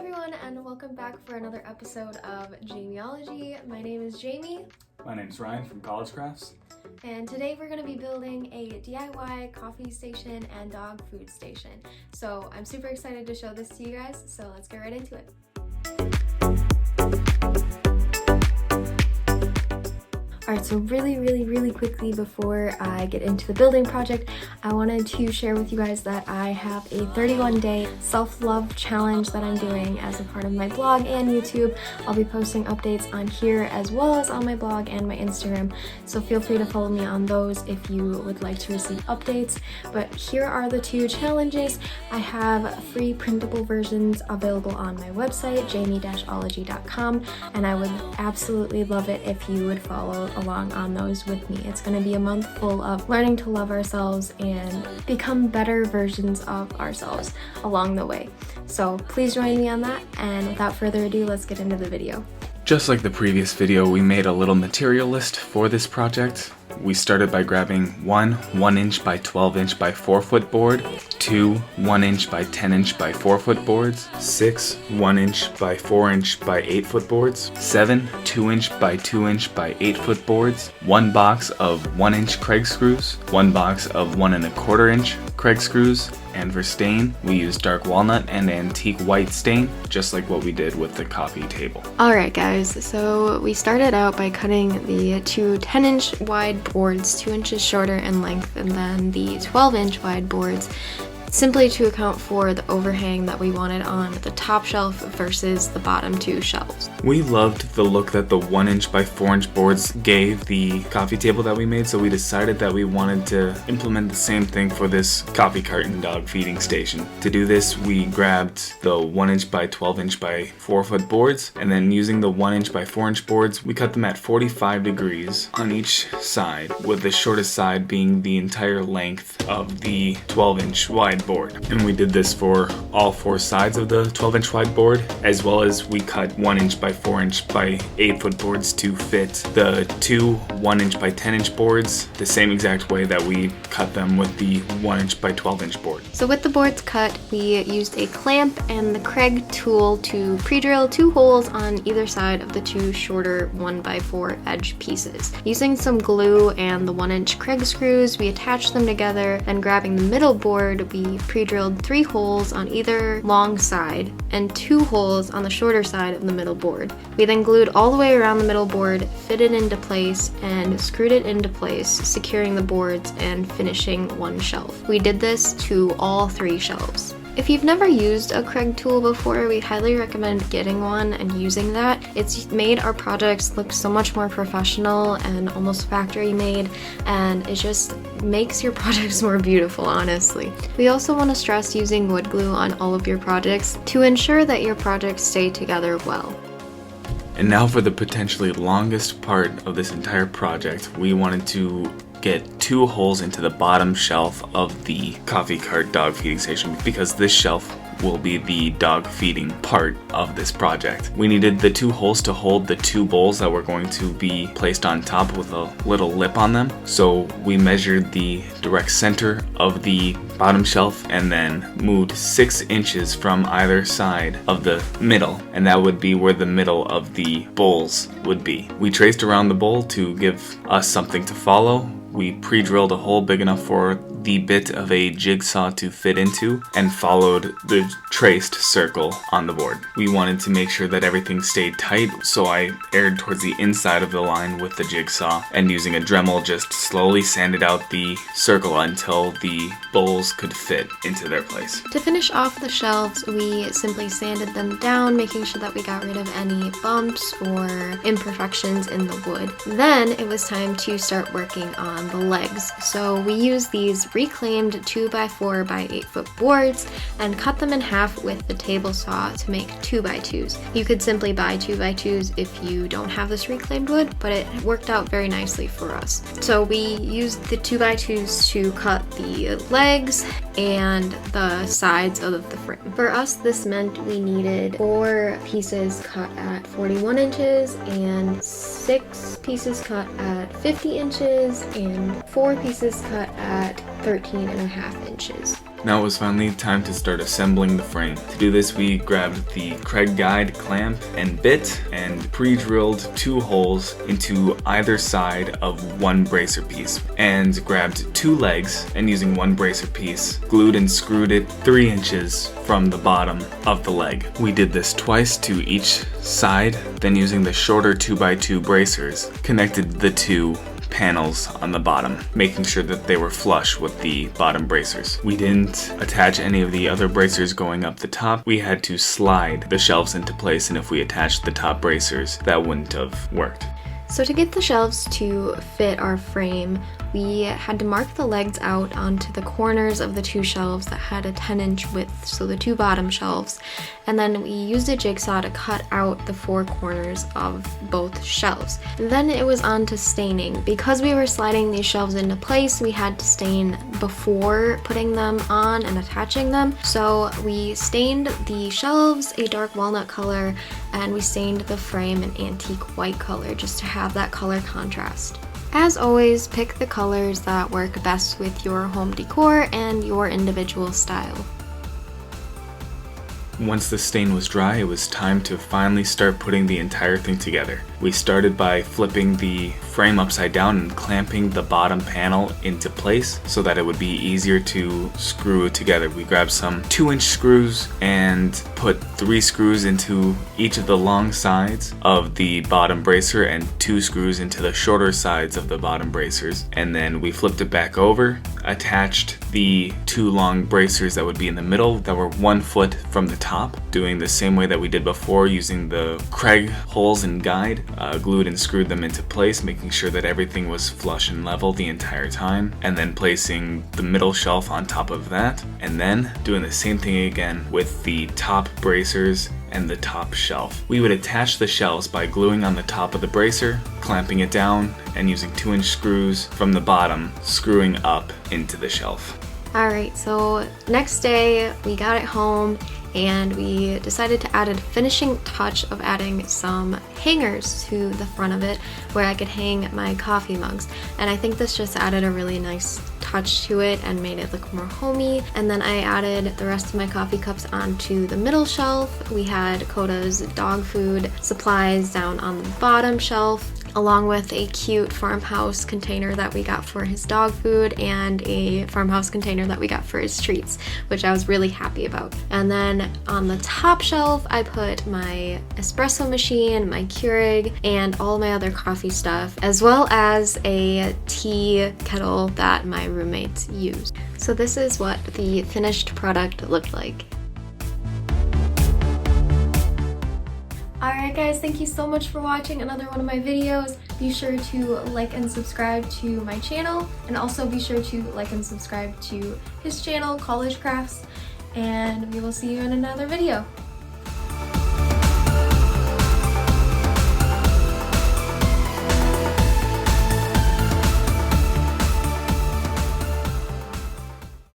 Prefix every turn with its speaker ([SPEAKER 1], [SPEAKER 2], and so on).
[SPEAKER 1] everyone, and welcome back for another episode of Jamieology. My name is Jamie.
[SPEAKER 2] My name's Ryan from College Crafts.
[SPEAKER 1] And today we're going to be building a DIY coffee station and dog food station. So I'm super excited to show this to you guys, so let's get right into it. Alright, so really quickly before I get into the building project, I wanted to share with you guys that I have a 31-day self-love challenge that I'm doing as a part of my blog and YouTube. I'll be posting updates on here as well as on my blog and my Instagram, so feel free to follow me on those if you would like to receive updates. But here are the two challenges. I have free printable versions available on my website, jamieology.com, and I would absolutely love it if you would follow along on those with me. It's going to be a month full of learning to love ourselves and become better versions of ourselves along the way. So please join me on that, and without further ado, let's get into the video.
[SPEAKER 2] Just like the previous video, we made a little material list for this project. We started by grabbing one 1-inch by 12-inch by 4-foot board, two 1-inch by 10-inch by 4-foot boards, six 1-inch by 4-inch by 8-foot boards, seven 2-inch by 2-inch by 8-foot boards, one box of 1-inch Craig screws, one box of 1¼ inch Craig screws, and for stain, we used dark walnut and antique white stain, just like what we did with the coffee table.
[SPEAKER 1] Alright guys, so we started out by cutting the two 10-inch wide boards 2 inches shorter in length, and then the 12-inch wide boards, simply to account for the overhang that we wanted on the top shelf versus the bottom two shelves.
[SPEAKER 2] We loved the look that the 1-inch by 4-inch boards gave the coffee table that we made, so we decided that we wanted to implement the same thing for this coffee cart and dog feeding station. To do this, we grabbed the 1-inch by 12-inch by 4-foot boards, and then using the 1-inch by 4-inch boards, we cut them at 45 degrees on each side, with the shortest side being the entire length of the 12-inch wide board. And we did this for all four sides of the 12-inch wide board, as well as we cut 1-inch by 4-inch by 8-foot boards to fit the two 1-inch by 10-inch boards the same exact way that we cut them with the 1-inch by 12-inch board.
[SPEAKER 1] So with the boards cut, we used a clamp and the Craig tool to pre-drill 2 holes on either side of the two shorter 1x4 edge pieces. Using some glue and the 1-inch Craig screws, we attached them together, and grabbing the middle board, we pre-drilled 3 holes on either long side and 2 holes on the shorter side of the middle board. We then glued all the way around the middle board, fit it into place, and screwed it into place, securing the boards and finishing one shelf. We did this to all 3 shelves. If you've never used a Craig tool before, we highly recommend getting one and using that. It's made our projects look so much more professional and almost factory made, and it just makes your projects more beautiful, honestly. We also want to stress using wood glue on all of your projects to ensure that your projects stay together well.
[SPEAKER 2] And now for the potentially longest part of this entire project, we wanted to get 2 holes into the bottom shelf of the coffee cart dog feeding station, because this shelf will be the dog feeding part of this project. We needed the 2 holes to hold the 2 bowls that were going to be placed on top with a little lip on them. So we measured the direct center of the bottom shelf and then moved 6 inches from either side of the middle, and that would be where the middle of the bowls would be. We traced around the bowl to give us something to follow. We pre-drilled a hole big enough for the bit of a jigsaw to fit into and followed the traced circle on the board. We wanted to make sure that everything stayed tight, so I aired towards the inside of the line with the jigsaw, and using a Dremel just slowly sanded out the circle until the bowls could fit into their place.
[SPEAKER 1] To finish off the shelves, we simply sanded them down, making sure that we got rid of any bumps or imperfections in the wood. Then it was time to start working on the legs. So we used these reclaimed 2x4 by 8-foot boards and cut them in half with the table saw to make 2x2s. You could simply buy 2x2s if you don't have this reclaimed wood, but it worked out very nicely for us. So we used the 2x2s to cut the legs and the sides of the frame. For us, this meant we needed 4 pieces cut at 41 inches and 6 pieces cut at 50 inches and 4 pieces cut at 13.5 inches.
[SPEAKER 2] Now it was finally time to start assembling the frame. To do this, we grabbed the Craig guide clamp and bit and pre-drilled 2 holes into either side of one bracer piece, and grabbed 2 legs and using 1 bracer piece, glued and screwed it 3 inches from the bottom of the leg. We did this twice to each side, then using the shorter 2x2 bracers, connected the 2 panels on the bottom, making sure that they were flush with the bottom bracers. We didn't attach any of the other bracers going up the top. We had to slide the shelves into place, and if we attached the top bracers, that wouldn't have worked.
[SPEAKER 1] So to get the shelves to fit our frame, we had to mark the legs out onto the corners of the 2 shelves that had a 10-inch width, so the 2 bottom shelves, and then we used a jigsaw to cut out the 4 corners of both shelves. Then it was on to staining. Because we were sliding these shelves into place, we had to stain before putting them on and attaching them. So we stained the shelves a dark walnut color, and we stained the frame an antique white color just to have that color contrast. As always, pick the colors that work best with your home decor and your individual style.
[SPEAKER 2] Once the stain was dry, it was time to finally start putting the entire thing together. We started by flipping the frame upside down and clamping the bottom panel into place so that it would be easier to screw it together. We grabbed some 2-inch screws and put 3 screws into each of the long sides of the bottom bracer and 2 screws into the shorter sides of the bottom bracers. And then we flipped it back over, attached the 2 long bracers that would be in the middle that were 1 foot from the top, doing the same way that we did before using the Craig holes and guide. Glued and screwed them into place, making sure that everything was flush and level the entire time, and then placing the middle shelf on top of that, and then doing the same thing again with the top bracers and the top shelf. We would attach the shelves by gluing on the top of the bracer, clamping it down, and using 2-inch screws from the bottom, screwing up into the shelf.
[SPEAKER 1] Alright, so next day we got it home and we decided to add a finishing touch of adding some hangers to the front of it where I could hang my coffee mugs. And I think this just added a really nice touch to it and made it look more homey. And then I added the rest of my coffee cups onto the middle shelf. We had Koda's dog food supplies down on the bottom shelf, along with a cute farmhouse container that we got for his dog food and a farmhouse container that we got for his treats, which I was really happy about. And then on the top shelf, I put my espresso machine, my Keurig, and all my other coffee stuff, as well as a tea kettle that my roommates used. So this is what the finished product looked like. Alright guys, thank you so much for watching another one of my videos. Be sure to like and subscribe to my channel, and also be sure to like and subscribe to his channel, College Crafts, and we will see you in another video.